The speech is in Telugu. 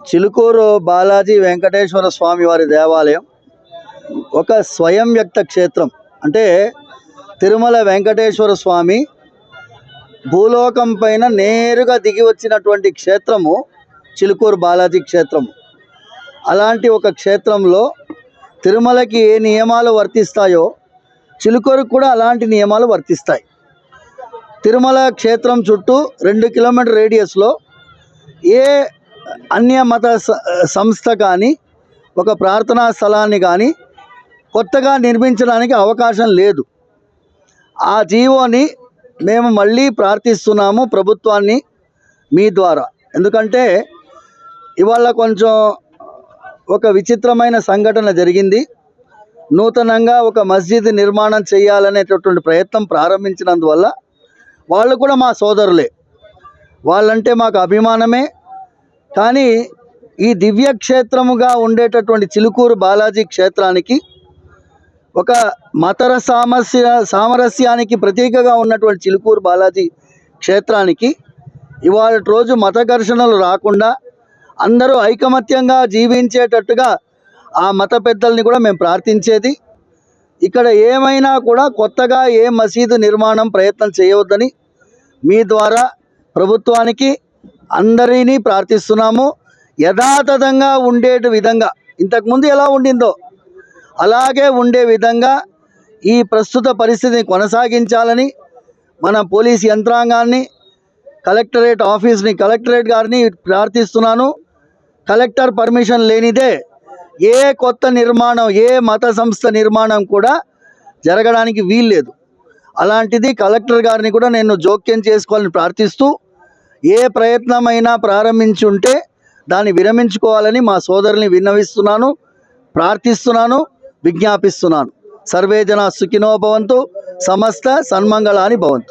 చిలుకూరు బాలాజీ వెంకటేశ్వర స్వామి వారి దేవాలయం ఒక స్వయం వ్యక్త క్షేత్రం. అంటే తిరుమల వెంకటేశ్వర స్వామి భూలోకం పైన నేరుగా దిగి వచ్చినటువంటి క్షేత్రము చిలుకూరు బాలాజీ క్షేత్రము. అలాంటి ఒక క్షేత్రంలో తిరుమలకి ఏ నియమాలు వర్తిస్తాయో చిలుకూరుకు కూడా అలాంటి నియమాలు వర్తిస్తాయి. తిరుమల క్షేత్రం చుట్టూ 2 కిలోమీటర్ రేడియస్లో ఏ అన్య మత సంస్థ కానీ ఒక ప్రార్థనా స్థలాన్ని కానీ కొత్తగా నిర్మించడానికి అవకాశం లేదు. ఆ జీవోని మేము మళ్ళీ ప్రార్థిస్తున్నాము ప్రభుత్వాన్ని మీ ద్వారా. ఎందుకంటే ఇవాళ కొంచెం ఒక విచిత్రమైన సంఘటన జరిగింది. నూతనంగా ఒక మస్జిద్ నిర్మాణం చేయాలనేటటువంటి ప్రయత్నం ప్రారంభించినందువల్ల వాళ్ళు కూడా మా సోదరులే, వాళ్ళంటే మాకు అభిమానమే. కానీ ఈ దివ్యక్షేత్రముగా ఉండేటటువంటి చిలుకూరు బాలాజీ క్షేత్రానికి ఒక మతర సామరస్యానికి ప్రతీకగా ఉన్నటువంటి చిలుకూరు బాలాజీ క్షేత్రానికి ఇవాళ రోజు మత ఘర్షణలు రాకుండా అందరూ ఐకమత్యంగా జీవించేటట్టుగా ఆ మత పెద్దల్ని కూడా మేము ప్రార్థించేది. ఇక్కడ ఏమైనా కూడా కొత్తగా ఏ మసీదు నిర్మాణం ప్రయత్నం చేయవద్దని మీ ద్వారా ప్రభుత్వానికి అందరినీ ప్రార్థిస్తున్నాము. యథాతథంగా ఉండే విధంగా, ఇంతకుముందు ఎలా ఉండిందో అలాగే ఉండే విధంగా ఈ ప్రస్తుత పరిస్థితిని కొనసాగించాలని మన పోలీస్ యంత్రాంగాన్ని, కలెక్టరేట్ గారిని ప్రార్థిస్తున్నాను. కలెక్టర్ పర్మిషన్ లేనిదే ఏ కొత్త నిర్మాణం, ఏ మత సంస్థ నిర్మాణం కూడా జరగడానికి వీల్లేదు. అలాంటిది కలెక్టర్ గారిని కూడా నేను జోక్యం చేసుకోవాలని ప్రార్థిస్తూ, ఏ ప్రయత్నమైనా ప్రారంభించి ఉంటే దాన్ని విరమించుకోవాలని మా సోదరుల్ని విన్నవిస్తున్నాను, ప్రార్థిస్తున్నాను, విజ్ఞాపిస్తున్నాను. సర్వే జనా సుఖినో భవంతు, సమస్త సన్మంగళాని భవంతు.